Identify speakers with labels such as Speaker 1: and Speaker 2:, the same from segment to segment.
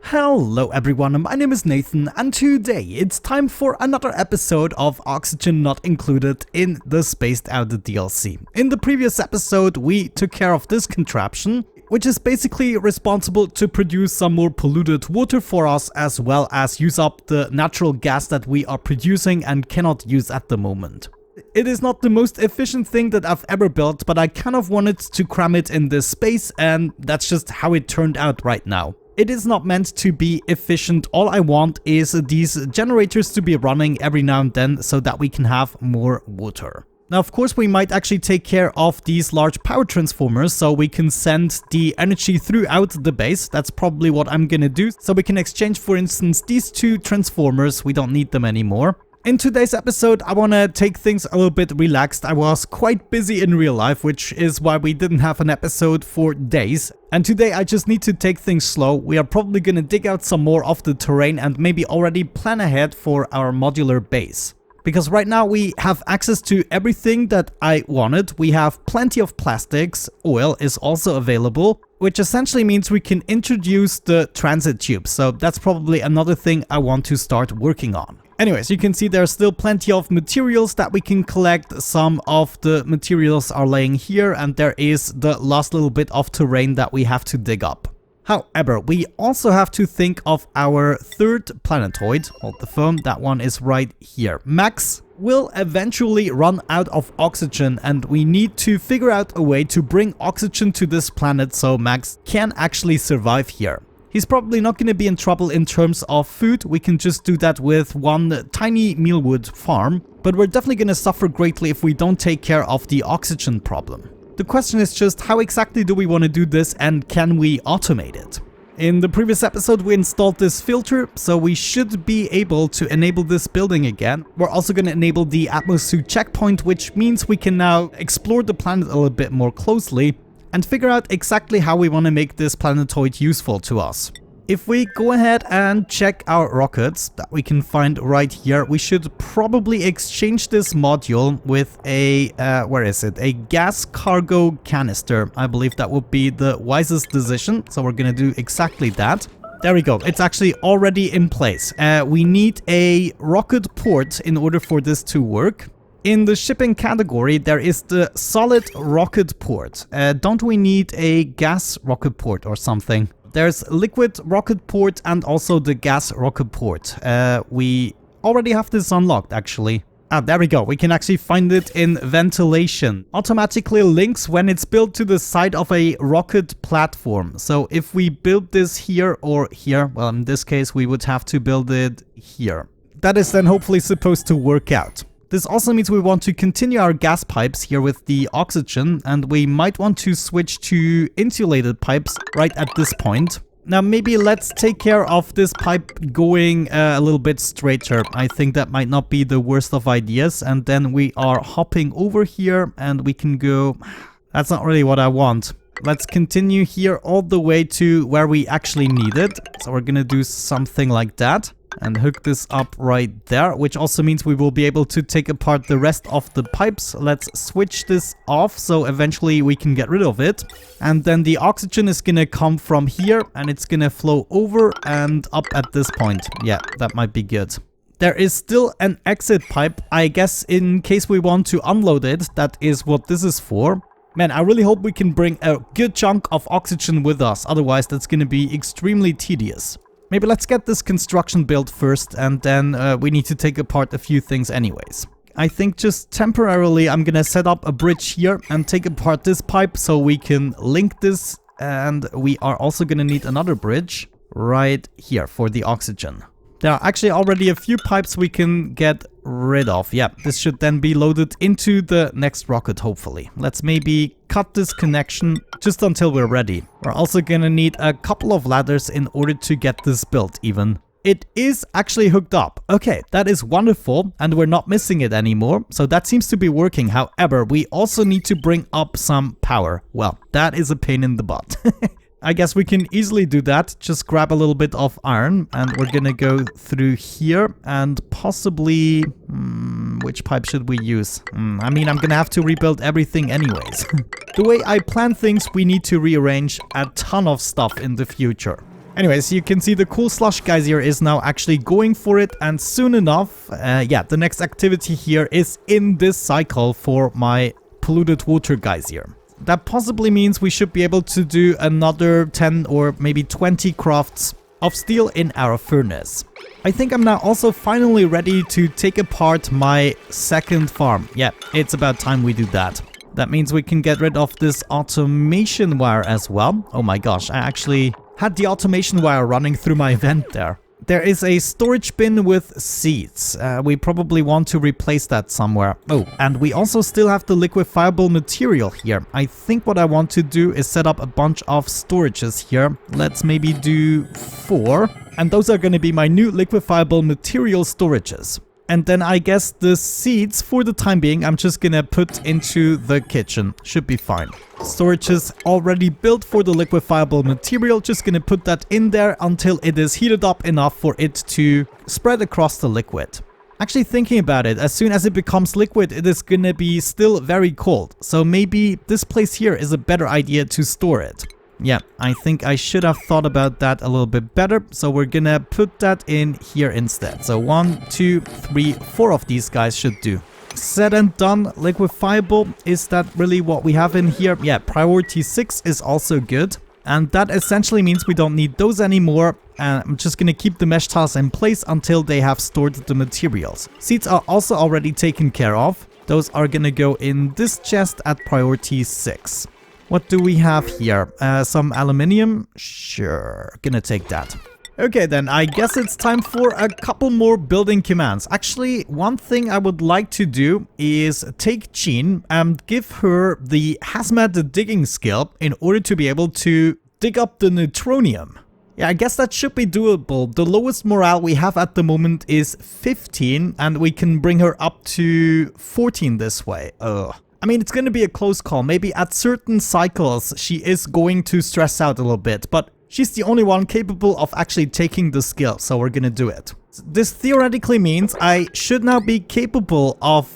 Speaker 1: Hello everyone, my name is Nathan, and today it's time for another episode of Oxygen Not Included in the Spaced Out DLC. In the previous episode we took care of this contraption, which is basically responsible to produce some more polluted water for us, as well as use up the natural gas that we are producing and cannot use at the moment. It is not the most efficient thing that I've ever built, but I kind of wanted to cram it in this space, and that's just how it turned out right now. It is not meant to be efficient. All I want is these generators to be running every now and then so that we can have more water. Now, of course, we might actually take care of these large power transformers so we can send the energy throughout the base. That's probably what I'm gonna do. So we can exchange, for instance, these two transformers. We don't need them anymore. In today's episode, I want to take things a little bit relaxed. I was quite busy in real life, which is why we didn't have an episode for days. And today I just need to take things slow. We are probably going to dig out some more of the terrain and maybe already plan ahead for our modular base. Because right now we have access to everything that I wanted. We have plenty of plastics. Oil is also available, which essentially means we can introduce the transit tubes. So that's probably another thing I want to start working on. Anyways, you can see there's still plenty of materials that we can collect. Some of the materials are laying here, and there is the last little bit of terrain that we have to dig up. However, we also have to think of our third planetoid. Hold the phone, that one is right here. Max will eventually run out of oxygen, and we need to figure out a way to bring oxygen to this planet so Max can actually survive here. He's probably not going to be in trouble in terms of food. We can just do that with one tiny mealwood farm, but we're definitely going to suffer greatly if we don't take care of the oxygen problem. The question is just how exactly do we want to do this, and can we automate it? In the previous episode we installed this filter, so we should be able to enable this building again. We're also going to enable the atmosu checkpoint, which means we can now explore the planet a little bit more closely and figure out exactly how we want to make this planetoid useful to us. If we go ahead and check our rockets that we can find right here, we should probably exchange this module with a, where is it? A gas cargo canister. I believe that would be the wisest decision, so we're gonna do exactly that. There we go, it's actually already in place. We need a rocket port in order for this to work. In the shipping category, there is the solid rocket port. Don't we need a gas rocket port or something? There's liquid rocket port and also the gas rocket port. We already have this unlocked, actually. Ah, there we go. We can actually find it in ventilation. Automatically links when it's built to the side of a rocket platform. So if we build this here or here, well, in this case, we would have to build it here. That is then hopefully supposed to work out. This also means we want to continue our gas pipes here with the oxygen, and we might want to switch to insulated pipes right at this point. Now maybe let's take care of this pipe going a little bit straighter. I think that might not be the worst of ideas, and then we are hopping over here and we can go... That's not really what I want. Let's continue here all the way to where we actually need it. So we're gonna do something like that and hook this up right there, which also means we will be able to take apart the rest of the pipes. Let's switch this off so eventually we can get rid of it. And then the oxygen is gonna come from here and it's gonna flow over and up at this point. Yeah, that might be good. There is still an exit pipe, I guess, in case we want to unload it. That is what this is for. Man, I really hope we can bring a good chunk of oxygen with us, otherwise that's gonna be extremely tedious. Maybe let's get this construction built first, and then we need to take apart a few things anyways. I think just temporarily I'm gonna set up a bridge here and take apart this pipe so we can link this, and we are also gonna need another bridge right here for the oxygen. There are actually already a few pipes we can get rid of. Yeah, this should then be loaded into the next rocket, hopefully. Let's maybe cut this connection just until we're ready. We're also gonna need a couple of ladders in order to get this built even. It is actually hooked up. Okay, that is wonderful, and we're not missing it anymore, so that seems to be working. However, we also need to bring up some power. Well, that is a pain in the butt. I guess we can easily do that. Just grab a little bit of iron, and we're gonna go through here and possibly... which pipe should we use? I mean, I'm gonna have to rebuild everything anyways. The way I plan things, we need to rearrange a ton of stuff in the future. Anyways, you can see the cool slush geyser is now actually going for it, and soon enough, yeah, the next activity here is in this cycle for my polluted water geyser. That possibly means we should be able to do another 10 or maybe 20 crafts of steel in our furnace. I think I'm now also finally ready to take apart my second farm. Yeah, it's about time we do that. That means we can get rid of this automation wire as well. Oh my gosh, I actually had the automation wire running through my vent there. There is a storage bin with seeds. We probably want to replace that somewhere. Oh, and we also still have the liquefiable material here. I think what I want to do is set up a bunch of storages here. Let's maybe do 4. And those are going to be my new liquefiable material storages. And then I guess the seeds, for the time being, I'm just gonna put into the kitchen. Should be fine. Storage is already built for the liquefiable material. Just gonna put that in there until it is heated up enough for it to spread across the liquid. Actually thinking about it, as soon as it becomes liquid, it is gonna be still very cold. So maybe this place here is a better idea to store it. Yeah, I think I should have thought about that a little bit better. So we're gonna put that in here instead. So 1, 2, 3, 4 of these guys should do. Said and done. Liquefiable. Is that really what we have in here? Yeah, priority 6 is also good. And that essentially means we don't need those anymore. And I'm just gonna keep the mesh tiles in place until they have stored the materials. Seeds are also already taken care of. Those are gonna go in this chest at priority 6. What do we have here? Some aluminium? Sure, gonna take that. Okay then, I guess it's time for a couple more building commands. Actually, one thing I would like to do is take Jean and give her the hazmat digging skill in order to be able to dig up the neutronium. Yeah, I guess that should be doable. The lowest morale we have at the moment is 15 and we can bring her up to 14 this way. Ugh. I mean, it's going to be a close call. Maybe at certain cycles, she is going to stress out a little bit, but she's the only one capable of actually taking the skill, so we're going to do it. This theoretically means I should now be capable of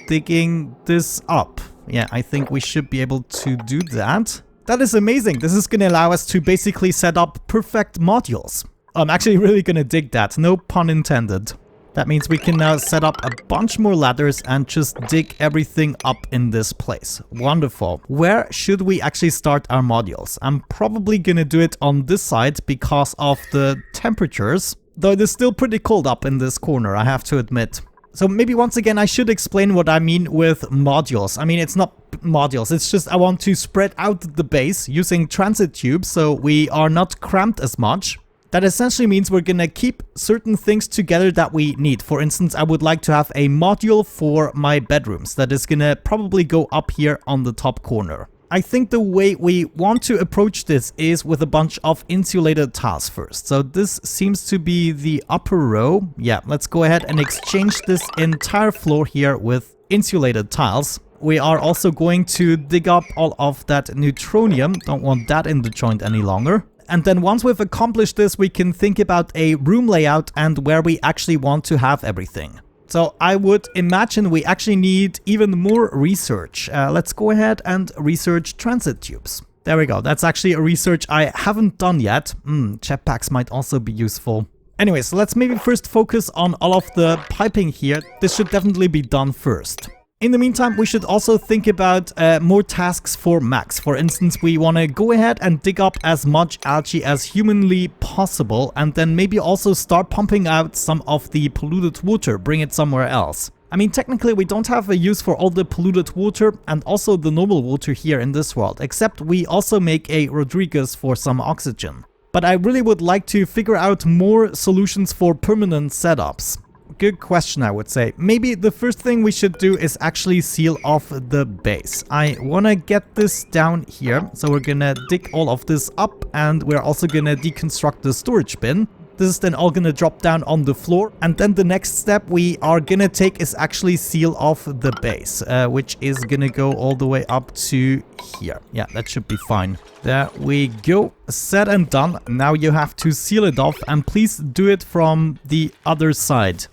Speaker 1: digging this up. Yeah, I think we should be able to do that. That is amazing. This is going to allow us to basically set up perfect modules. I'm actually really going to dig that. No pun intended. That means we can now set up a bunch more ladders and just dig everything up in this place. Wonderful. Where should we actually start our modules? I'm probably gonna do it on this side because of the temperatures, though it is still pretty cold up in this corner, I have to admit. So maybe once again I should explain what I mean with modules. I mean, it's not modules, it's just I want to spread out the base using transit tubes so we are not cramped as much. That essentially means we're gonna keep certain things together that we need. For instance, I would like to have a module for my bedrooms that is gonna probably go up here on the top corner. I think the way we want to approach this is with a bunch of insulated tiles first. So this seems to be the upper row. Yeah, let's go ahead and exchange this entire floor here with insulated tiles. We are also going to dig up all of that neutronium. Don't want that in the joint any longer. And then once we've accomplished this, we can think about a room layout and where we actually want to have everything. So I would imagine we actually need even more research. Let's go ahead and research transit tubes. There we go. That's actually a research I haven't done yet. Jetpacks might also be useful. Anyway, so let's maybe first focus on all of the piping here. This should definitely be done first. In the meantime, we should also think about more tasks for Max. For instance, we want to go ahead and dig up as much algae as humanly possible and then maybe also start pumping out some of the polluted water, bring it somewhere else. I mean, technically we don't have a use for all the polluted water and also the normal water here in this world, except we also make a Rodriguez for some oxygen. But I really would like to figure out more solutions for permanent setups. Good question, I would say. Maybe the first thing we should do is actually seal off the base. I want to get this down here. So we're going to dig all of this up and we're also going to deconstruct the storage bin. This is then all going to drop down on the floor. And then the next step we are going to take is actually seal off the base, which is going to go all the way up to here. Yeah, that should be fine. There we go. Said and done. Now you have to seal it off and please do it from the other side.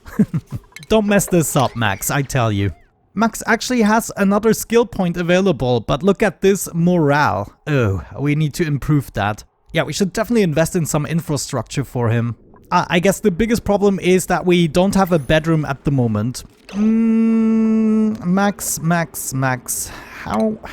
Speaker 1: Don't mess this up, Max, I tell you. Max actually has another skill point available, but look at this morale. Oh, we need to improve that. Yeah, we should definitely invest in some infrastructure for him. I guess the biggest problem is that we don't have a bedroom at the moment. Max.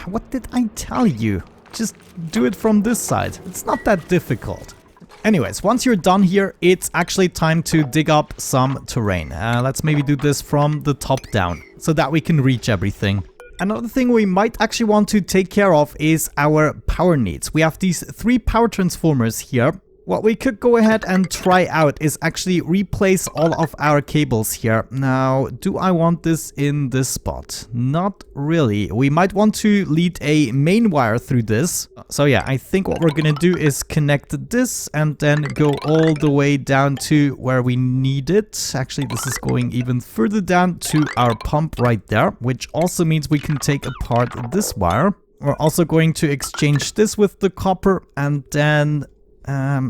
Speaker 1: What did I tell you? Just do it from this side. It's not that difficult. Anyways, once you're done here, it's actually time to dig up some terrain. Let's maybe do this from the top down so that we can reach everything. Another thing we might actually want to take care of is our power needs. We have these 3 power transformers here. What we could go ahead and try out is actually replace all of our cables here. Now, do I want this in this spot? Not really. We might want to lead a main wire through this. So yeah, I think what we're gonna do is connect this and then go all the way down to where we need it. Actually, this is going even further down to our pump right there, which also means we can take apart this wire. We're also going to exchange this with the copper and then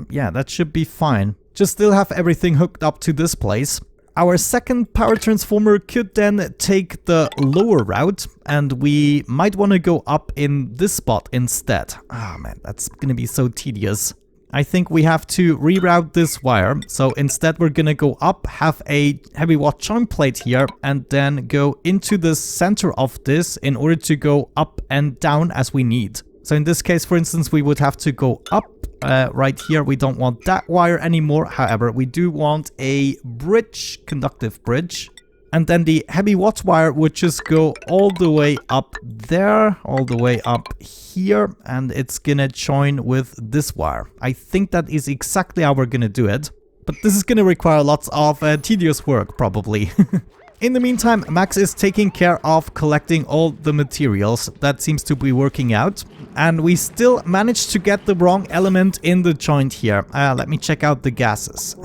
Speaker 1: yeah, that should be fine. Just still have everything hooked up to this place. Our second power transformer could then take the lower route, and we might want to go up in this spot instead. Oh man, that's gonna be so tedious. I think we have to reroute this wire. So instead we're gonna go up, have a heavy watt chime plate here, and then go into the center of this in order to go up and down as we need. So in this case, for instance, we would have to go up right here. We don't want that wire anymore. However, we do want a bridge, conductive bridge. And then the heavy watt wire would just go all the way up there, all the way up here, and it's gonna join with this wire. I think that is exactly how we're gonna do it. But this is gonna require lots of tedious work, probably. In the meantime, Max is taking care of collecting all the materials. That seems to be working out. And we still managed to get the wrong element in the joint here. Let me check out the gases.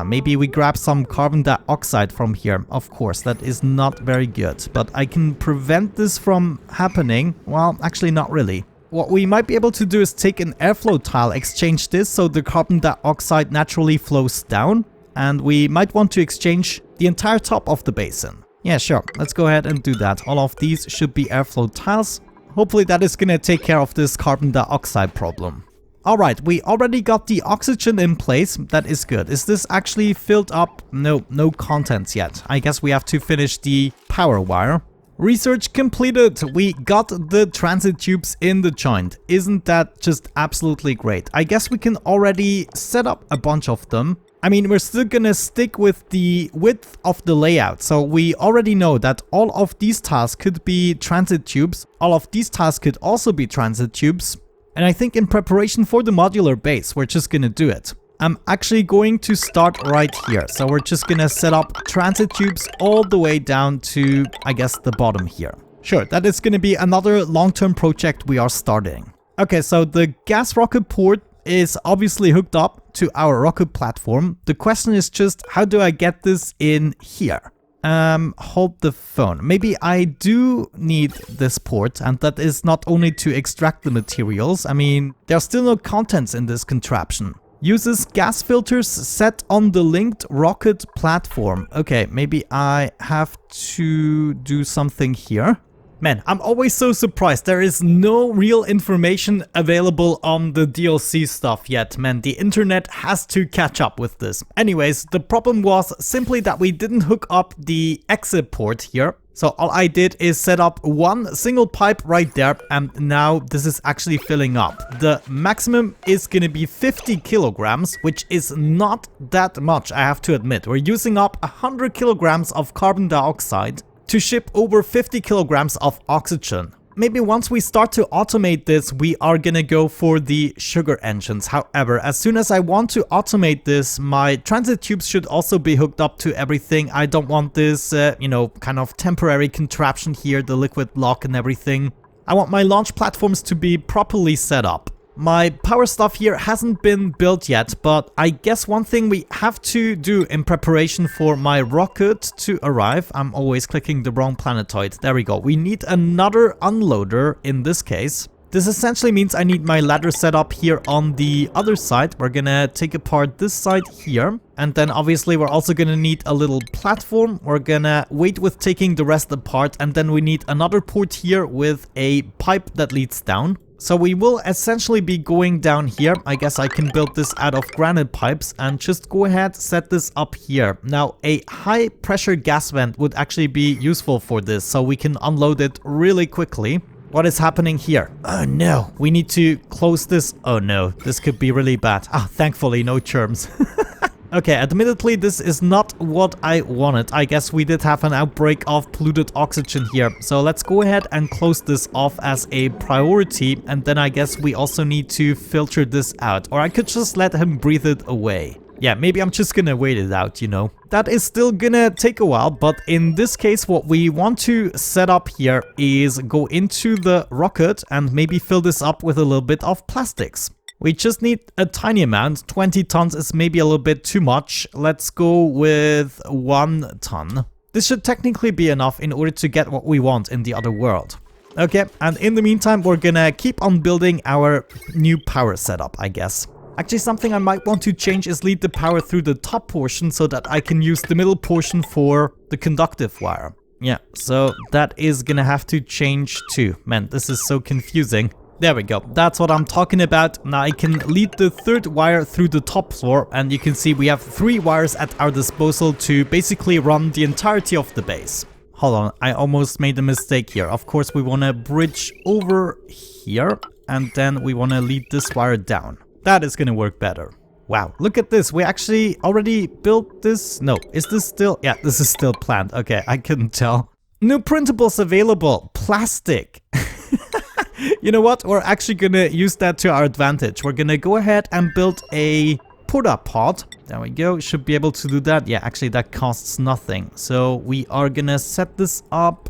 Speaker 1: Maybe we grab some carbon dioxide from here. Of course, that is not very good. But I can prevent this from happening. Well, actually not really. What we might be able to do is take an airflow tile, exchange this so the carbon dioxide naturally flows down. And we might want to exchange the entire top of the basin. Yeah, sure. Let's go ahead and do that. All of these should be airflow tiles. Hopefully that is gonna take care of this carbon dioxide problem. Alright, we already got the oxygen in place. That is good. Is this actually filled up? No contents yet. I guess we have to finish the power wire. Research completed. We got the transit tubes in the joint. Isn't that just absolutely great? I guess we can already set up a bunch of them. I mean, we're still gonna stick with the width of the layout. So we already know that all of these tiles could be transit tubes. All of these tiles could also be transit tubes. And I think in preparation for the modular base, we're just gonna do it. I'm actually going to start right here. So we're just gonna set up transit tubes all the way down to, I guess, the bottom here. Sure, that is gonna be another long-term project we are starting. Okay, so the gas rocket port is obviously hooked up to our rocket platform. The question is just, how do I get this in here? Hold the phone. Maybe I do need this port, and that is not only to extract the materials. I mean, there are still no contents in this contraption. Uses gas filters set on the linked rocket platform. Okay, maybe I have to do something here. Man, I'm always so surprised. There is no real information available on the DLC stuff yet, man. The internet has to catch up with this. Anyways, the problem was simply that we didn't hook up the exit port here. So all I did is set up one single pipe right there, and now this is actually filling up. The maximum is gonna be 50 kilograms, which is not that much, I have to admit. We're using up 100 kilograms of carbon dioxide to ship over 50 kilograms of oxygen. Maybe once we start to automate this, we are gonna go for the sugar engines. However, as soon as I want to automate this, my transit tubes should also be hooked up to everything. I don't want this, kind of temporary contraption here, the liquid lock and everything. I want my launch platforms to be properly set up. My power stuff here hasn't been built yet, but I guess one thing we have to do in preparation for my rocket to arrive, I'm always clicking the wrong planetoid, there we go. We need another unloader in this case. This essentially means I need my ladder set up here on the other side. We're gonna take apart this side here. And then obviously we're also gonna need a little platform. We're gonna wait with taking the rest apart, and then we need another port here with a pipe that leads down. So we will essentially be going down here. I guess I can build this out of granite pipes and just go ahead, set this up here. Now, a high pressure gas vent would actually be useful for this, so we can unload it really quickly. What is happening here? Oh no, we need to close this. Oh no, this could be really bad. Ah, thankfully no germs. Okay, admittedly, this is not what I wanted. I guess we did have an outbreak of polluted oxygen here. So let's go ahead and close this off as a priority. And then I guess we also need to filter this out. Or I could just let him breathe it away. Yeah, maybe I'm just gonna wait it out, you know. That is still gonna take a while, but in this case, what we want to set up here is go into the rocket and maybe fill this up with a little bit of plastics. We just need a tiny amount. 20 tons is maybe a little bit too much. Let's go with 1 ton. This should technically be enough in order to get what we want in the other world. Okay, and in the meantime, we're gonna keep on building our new power setup, I guess. Actually, something I might want to change is lead the power through the top portion so that I can use the middle portion for the conductive wire. Yeah, so that is gonna have to change too. Man, this is so confusing. There we go. That's what I'm talking about. Now I can lead the third wire through the top floor, and you can see we have 3 wires at our disposal to basically run the entirety of the base. Hold on, I almost made a mistake here. Of course, we want to bridge over here, and then we want to lead this wire down. That is going to work better. Wow, look at this. We actually already built this. No, is this still? Yeah, this is still planned. Okay, I couldn't tell. New printables available. Plastic. You know what? We're actually gonna use that to our advantage. We're gonna go ahead and build a porta-pot. There we go. Should be able to do that. Yeah, actually that costs nothing. So we are gonna set this up.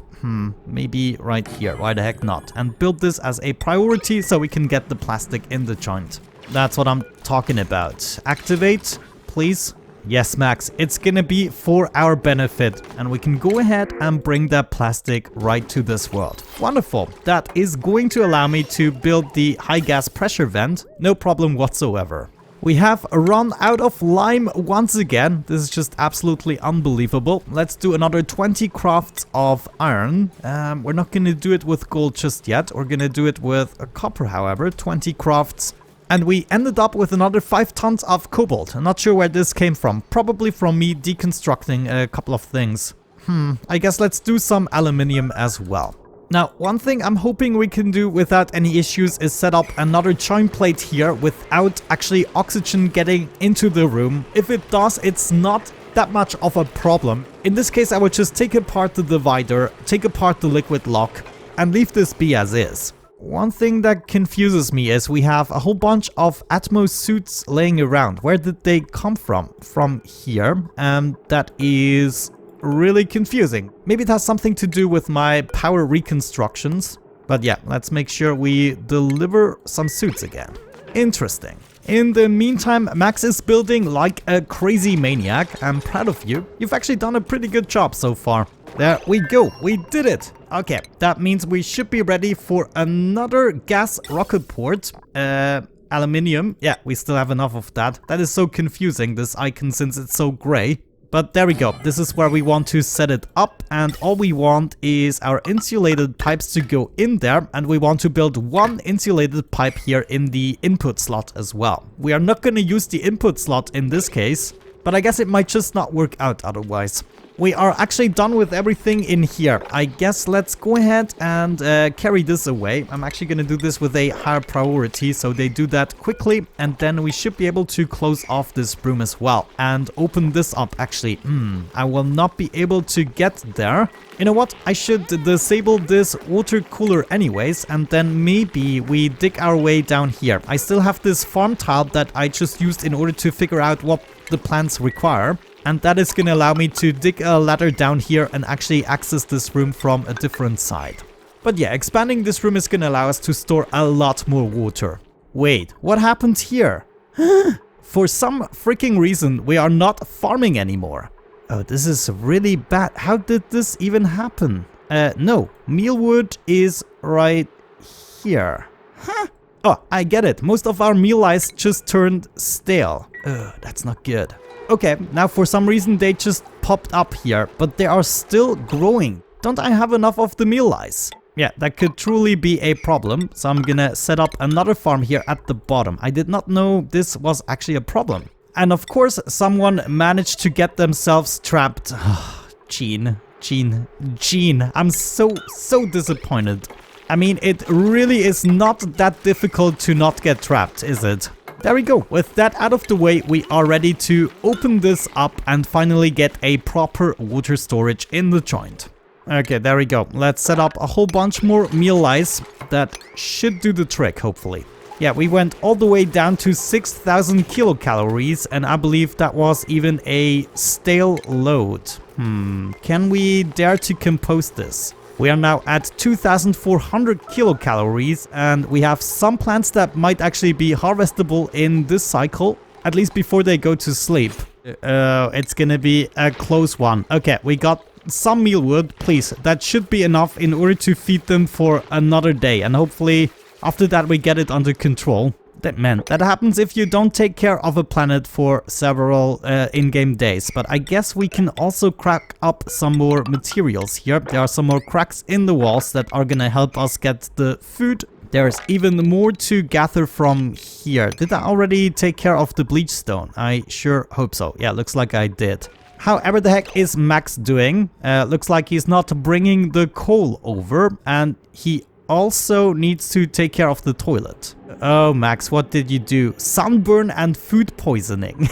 Speaker 1: Maybe right here. Why the heck not? And build this as a priority so we can get the plastic in the joint. That's what I'm talking about. Activate, please. Yes, Max, it's gonna be for our benefit, and we can go ahead and bring that plastic right to this world. Wonderful. That is going to allow me to build the high gas pressure vent. No problem whatsoever. We have run out of lime once again. This is just absolutely unbelievable. Let's do another 20 crafts of iron. We're not gonna do it with gold just yet. We're gonna do it with copper, however. 20 crafts. And we ended up with another 5 tons of cobalt. I'm not sure where this came from. Probably from me deconstructing a couple of things. I guess let's do some aluminium as well. Now, one thing I'm hoping we can do without any issues is set up another chime plate here without actually oxygen getting into the room. If it does, it's not that much of a problem. In this case, I would just take apart the divider, take apart the liquid lock, and leave this be as is. One thing that confuses me is we have a whole bunch of atmosu suits laying around. Where did they come from? From here. And that is really confusing. Maybe it has something to do with my power reconstructions. But yeah, let's make sure we deliver some suits again. Interesting. In the meantime, Max is building like a crazy maniac. I'm proud of you. You've actually done a pretty good job so far. There we go. We did it. Okay, that means we should be ready for another gas rocket port. Aluminium. Yeah, we still have enough of that. That is so confusing, this icon, since it's so gray. But there we go. This is where we want to set it up. And all we want is our insulated pipes to go in there. And we want to build 1 insulated pipe here in the input slot as well. We are not going to use the input slot in this case, but I guess it might just not work out otherwise. We are actually done with everything in here. I guess let's go ahead and carry this away. I'm actually going to do this with a higher priority, so they do that quickly. And then we should be able to close off this room as well. And open this up, actually. I will not be able to get there. You know what? I should disable this water cooler anyways. And then maybe we dig our way down here. I still have this farm tile that I just used in order to figure out what the plants require. And that is going to allow me to dig a ladder down here and actually access this room from a different side. But yeah, expanding this room is going to allow us to store a lot more water. Wait, what happened here? For some freaking reason, we are not farming anymore. Oh, this is really bad. How did this even happen? No, mealwood is right here. Huh? Oh, I get it. Most of our meal ice just turned stale. Ugh, that's not good. Okay, now for some reason they just popped up here, but they are still growing. Don't I have enough of the meal ice? Yeah, that could truly be a problem. So I'm gonna set up another farm here at the bottom. I did not know this was actually a problem. And of course, someone managed to get themselves trapped. Gene. I'm so disappointed. I mean, it really is not that difficult to not get trapped, is it? There we go. With that out of the way, we are ready to open this up and finally get a proper water storage in the joint. Okay, there we go. Let's set up a whole bunch more meal lice. That should do the trick, hopefully. Yeah, we went all the way down to 6,000 kilocalories, and I believe that was even a stale load. Can we dare to compose this? We are now at 2,400 kilocalories, and we have some plants that might actually be harvestable in this cycle, at least before they go to sleep. It's gonna be a close one. Okay, we got some mealwood, please. That should be enough in order to feed them for another day, and hopefully after that we get it under control. That happens if you don't take care of a planet for several in-game days. But I guess we can also crack up some more materials here. There are some more cracks in the walls that are gonna help us get the food. There's even more to gather from here. Did I already take care of the bleach stone? I sure hope so. Yeah, looks like I did. However the heck is Max doing? Looks like he's not bringing the coal over, and he also needs to take care of the toilet. Oh, Max, what did you do? Sunburn and food poisoning.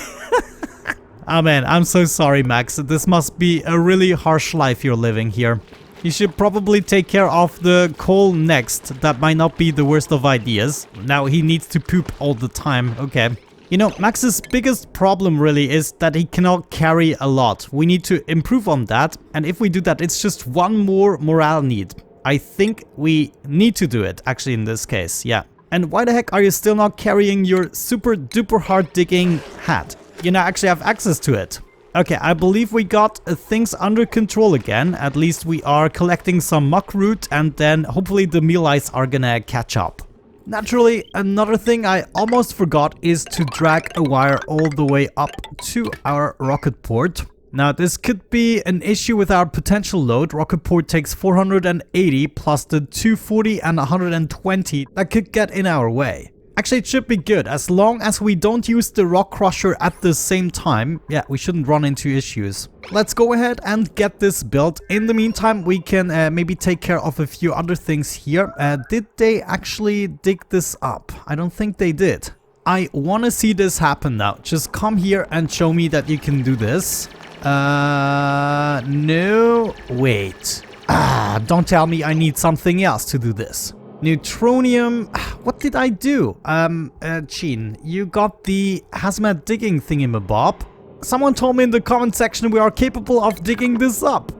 Speaker 1: Oh man, I'm so sorry, Max. This must be a really harsh life you're living here. You should probably take care of the coal next. That might not be the worst of ideas. Now he needs to poop all the time. Okay. You know, Max's biggest problem really is that he cannot carry a lot. We need to improve on that. And if we do that, it's just one more morale need. I think we need to do it, actually, in this case, yeah. And why the heck are you still not carrying your super duper hard digging hat? You now actually have access to it. Okay, I believe we got things under control again. At least we are collecting some muck root, and then hopefully the meal lice are gonna catch up. Naturally, another thing I almost forgot is to drag a wire all the way up to our rocket port. Now, this could be an issue with our potential load. Rocket port takes 480 plus the 240 and 120 that could get in our way. Actually, it should be good as long as we don't use the rock crusher at the same time. Yeah, we shouldn't run into issues. Let's go ahead and get this built. In the meantime, we can maybe take care of a few other things here. Did they actually dig this up? I don't think they did. I want to see this happen now. Just come here and show me that you can do this. No, wait. Don't tell me I need something else to do this. Neutronium, what did I do? Gene, you got the hazmat digging thingamabob. Someone told me in the comment section we are capable of digging this up.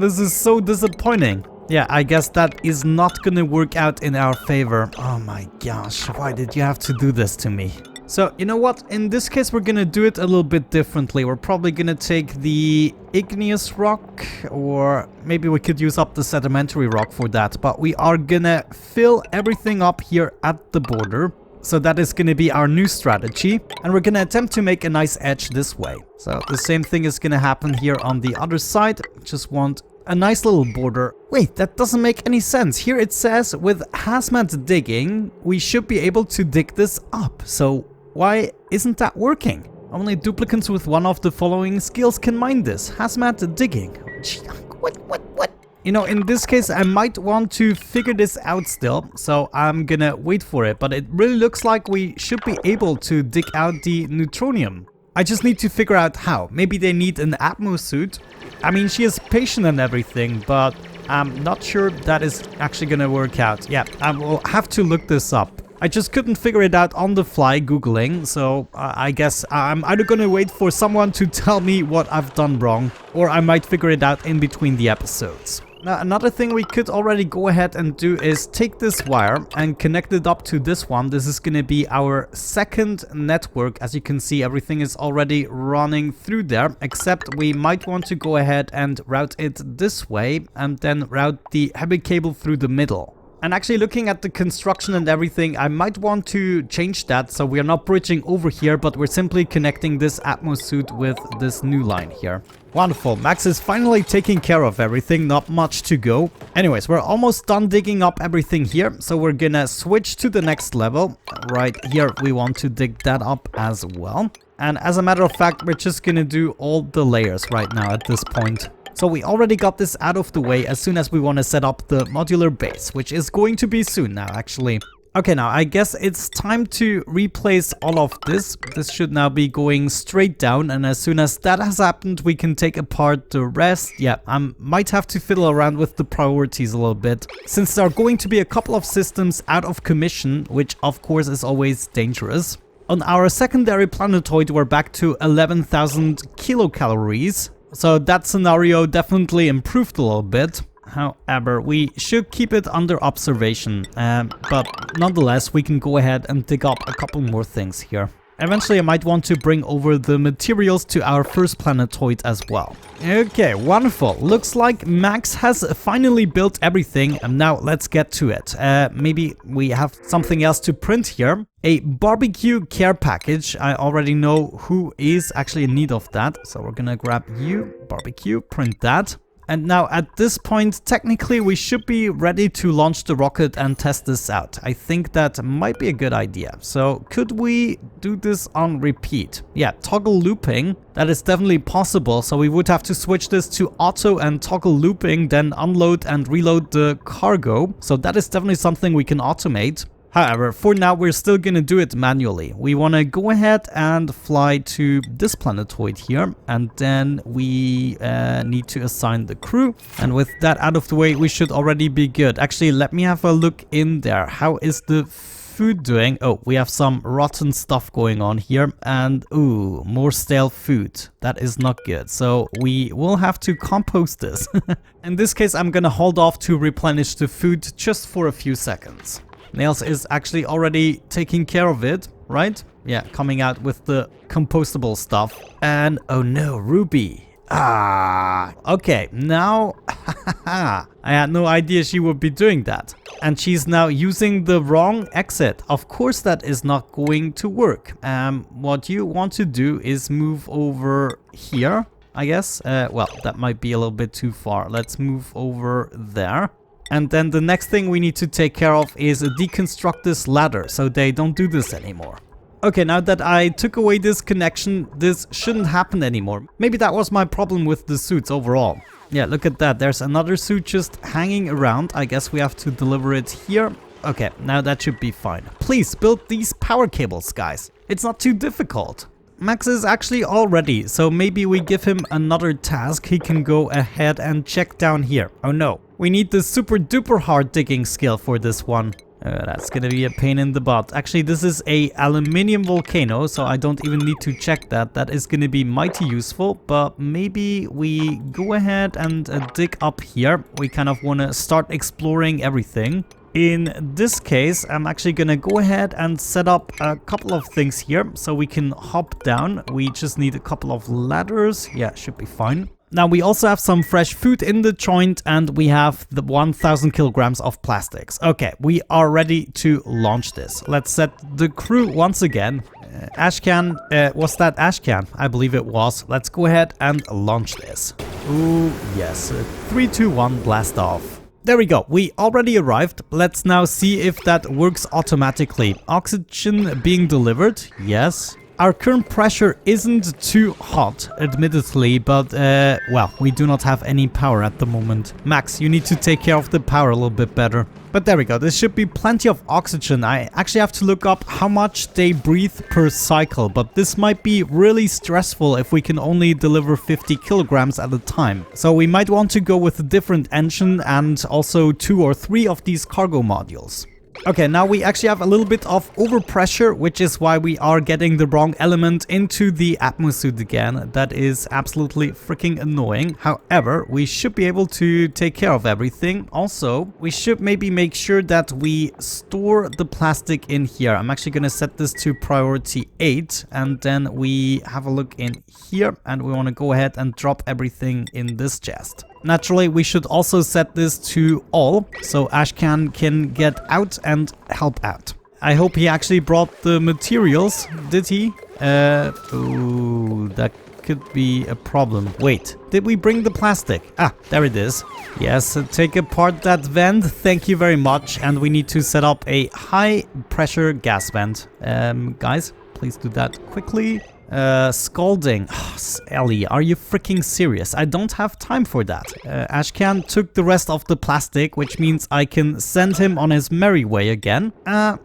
Speaker 1: This is so disappointing. Yeah, I guess that is not gonna work out in our favor. Oh my gosh, why did you have to do this to me? So, you know what? In this case, we're gonna do it a little bit differently. We're probably gonna take the igneous rock, or maybe we could use up the sedimentary rock for that. But we are gonna fill everything up here at the border. So that is gonna be our new strategy. And we're gonna attempt to make a nice edge this way. So the same thing is gonna happen here on the other side. Just want a nice little border. Wait, that doesn't make any sense. Here it says with hazmat digging, we should be able to dig this up. So why isn't that working? Only duplicants with one of the following skills can mine this. Hazmat digging. What? You know, in this case, I might want to figure this out still. So I'm gonna wait for it. But it really looks like we should be able to dig out the neutronium. I just need to figure out how. Maybe they need an atmosu. I mean, she is patient and everything, but I'm not sure that is actually gonna work out. Yeah, I will have to look this up. I just couldn't figure it out on the fly Googling, so I guess I'm either gonna wait for someone to tell me what I've done wrong, or I might figure it out in between the episodes. Now, another thing we could already go ahead and do is take this wire and connect it up to this one. This is gonna be our second network. As you can see, everything is already running through there, except we might want to go ahead and route it this way and then route the heavy cable through the middle. And actually looking at the construction and everything, I might want to change that so we are not bridging over here, but we're simply connecting this atmosu with this new line here. Wonderful. Max is finally taking care of everything, not much to go. Anyways, we're almost done digging up everything here, so we're gonna switch to the next level. Right here, we want to dig that up as well. And as a matter of fact, we're just gonna do all the layers right now at this point. So we already got this out of the way as soon as we want to set up the modular base, which is going to be soon now, actually. Okay, now I guess it's time to replace all of this. This should now be going straight down, and as soon as that has happened, we can take apart the rest. Yeah, I might have to fiddle around with the priorities a little bit, since there are going to be a couple of systems out of commission, which of course is always dangerous. On our secondary planetoid, we're back to 11,000 kilocalories. So that scenario definitely improved a little bit. However, we should keep it under observation. But nonetheless, we can go ahead and dig up a couple more things here. Eventually, I might want to bring over the materials to our first planetoid as well. Okay, wonderful. Looks like Max has finally built everything. And now let's get to it. Maybe we have something else to print here. A barbecue care package. I already know who is actually in need of that. So we're gonna grab you, barbecue, print that. And now at this point, technically we should be ready to launch the rocket and test this out. I think that might be a good idea. So could we do this on repeat? Yeah, toggle looping. That is definitely possible. So we would have to switch this to auto and toggle looping, then unload and reload the cargo. So that is definitely something we can automate. However, for now, we're still gonna do it manually. We wanna go ahead and fly to this planetoid here, and then we need to assign the crew. And with that out of the way, we should already be good. Actually, let me have a look in there. How is the food doing? Oh, we have some rotten stuff going on here, and ooh, more stale food. That is not good. So we will have to compost this. In this case, I'm gonna hold off to replenish the food just for a few seconds. Nails is actually already taking care of it, right? Yeah, coming out with the compostable stuff. And oh no, Ruby. Okay, now I had no idea she would be doing that. And she's now using the wrong exit. Of course that is not going to work. What you want to do is move over here, I guess. Well, that might be a little bit too far. Let's move over there. And then the next thing we need to take care of is deconstruct this ladder so they don't do this anymore. Okay, now that I took away this connection, this shouldn't happen anymore. Maybe that was my problem with the suits overall. Yeah, look at that. There's another suit just hanging around. I guess we have to deliver it here. Okay, now that should be fine. Please build these power cables, guys. It's not too difficult. Max is actually all ready, so maybe we give him another task. He can go ahead and check down here. Oh no, we need the super duper hard digging skill for this one. That's gonna be a pain in the butt. Actually, this is a aluminium volcano, so I don't even need to check that. That is gonna be mighty useful, but maybe we go ahead and dig up here. We kind of want to start exploring everything. In this case, I'm actually gonna go ahead and set up a couple of things here so we can hop down. We just need a couple of ladders. Yeah, should be fine. Now we also have some fresh food in the joint, and we have the 1,000 kilograms of plastics. Okay, we are ready to launch this. Let's set the crew once again. Ashcan, was that Ashcan? I believe it was. Let's go ahead and launch this. Ooh, yes. 3, 2, 1, blast off. There we go, we already arrived. Let's now see if that works automatically. Oxygen being delivered, yes. Our current pressure isn't too hot, admittedly, but well, we do not have any power at the moment. Max, you need to take care of the power a little bit better. But there we go, there should be plenty of oxygen. I actually have to look up how much they breathe per cycle, but this might be really stressful if we can only deliver 50 kilograms at a time. So we might want to go with a different engine and also 2 or 3 of these cargo modules. Okay, now we actually have a little bit of overpressure, which is why we are getting the wrong element into the atmosu again. That is absolutely freaking annoying. However, we should be able to take care of everything. Also, we should maybe make sure that we store the plastic in here. I'm actually going to set this to priority 8, and then we have a look in here, and we want to go ahead and drop everything in this chest. Naturally, we should also set this to all, so Ashcan can get out and help out. I hope he actually brought the materials. Did he? Ooh, that could be a problem. Wait, did we bring the plastic? Ah, there it is. Yes, take apart that vent. Thank you very much. And we need to set up a high pressure gas vent. Guys, please do that quickly. Scalding. Oh, Ellie, are you freaking serious? I don't have time for that. Ashcan took the rest of the plastic, which means I can send him on his merry way again.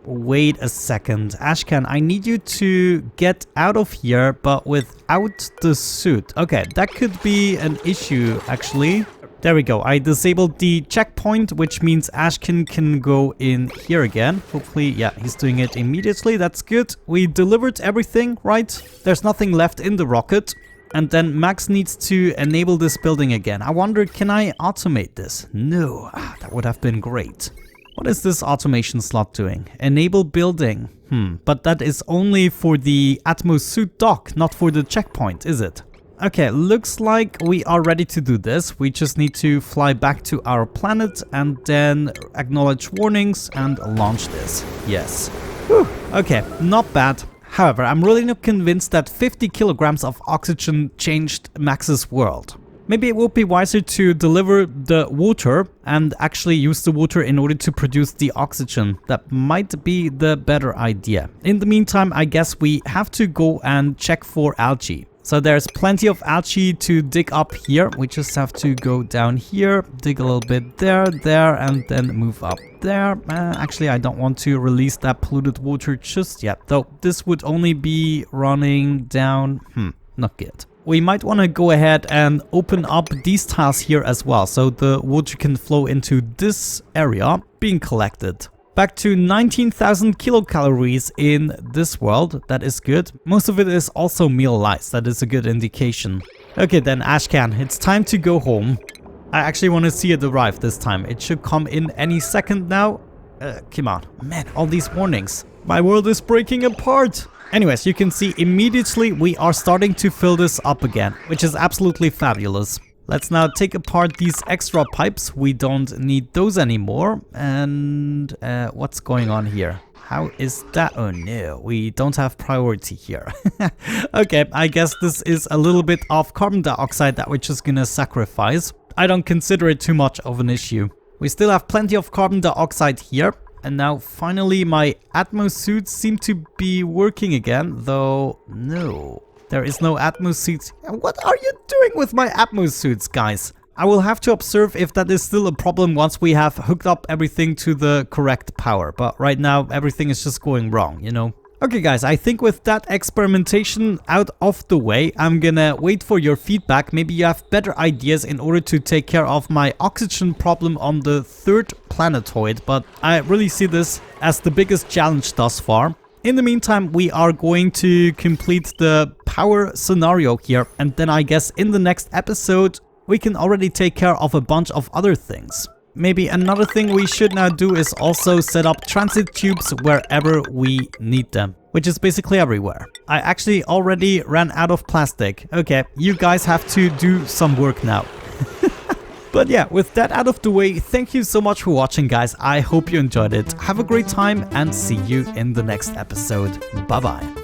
Speaker 1: Wait a second. Ashcan, I need you to get out of here, but without the suit. Okay, that could be an issue, actually. There we go. I disabled the checkpoint, which means Ashcan can go in here again. Hopefully, yeah, he's doing it immediately. That's good. We delivered everything, right? There's nothing left in the rocket. And then Max needs to enable this building again. I wonder, can I automate this? No, that would have been great. What is this automation slot doing? Enable building. But that is only for the atmosu dock, not for the checkpoint, is it? Okay, looks like we are ready to do this. We just need to fly back to our planet and then acknowledge warnings and launch this. Yes. Whew. Okay, not bad. However, I'm really not convinced that 50 kilograms of oxygen changed Max's world. Maybe it would be wiser to deliver the water and actually use the water in order to produce the oxygen. That might be the better idea. In the meantime, I guess we have to go and check for algae. So there's plenty of algae to dig up here. We just have to go down here, dig a little bit there, and then move up there. Actually, I don't want to release that polluted water just yet, though this would only be running down. Not good. We might want to go ahead and open up these tiles here as well, so the water can flow into this area being collected. Back to 19,000 kilocalories in this world. That is good. Most of it is also meal lice. That is a good indication. Okay then, Ashcan, it's time to go home. I actually want to see it arrive this time. It should come in any second now. Come on. Man, all these warnings. My world is breaking apart. Anyways, you can see immediately we are starting to fill this up again, which is absolutely fabulous. Let's now take apart these extra pipes. We don't need those anymore. And what's going on here? How is that? Oh no, we don't have priority here. Okay, I guess this is a little bit of carbon dioxide that we're just gonna sacrifice. I don't consider it too much of an issue. We still have plenty of carbon dioxide here. And now finally my atmo suits seem to be working again, though no. There is no atmo suits. What are you doing with my atmo suits, guys? I will have to observe if that is still a problem once we have hooked up everything to the correct power. But right now, everything is just going wrong, you know? Okay, guys, I think with that experimentation out of the way, I'm gonna wait for your feedback. Maybe you have better ideas in order to take care of my oxygen problem on the 3rd planetoid. But I really see this as the biggest challenge thus far. In the meantime, we are going to complete the power scenario here, and then I guess in the next episode, we can already take care of a bunch of other things. Maybe another thing we should now do is also set up transit tubes wherever we need them, which is basically everywhere. I actually already ran out of plastic. Okay, you guys have to do some work now. But yeah, with that out of the way, thank you so much for watching, guys. I hope you enjoyed it. Have a great time and see you in the next episode. Bye-bye.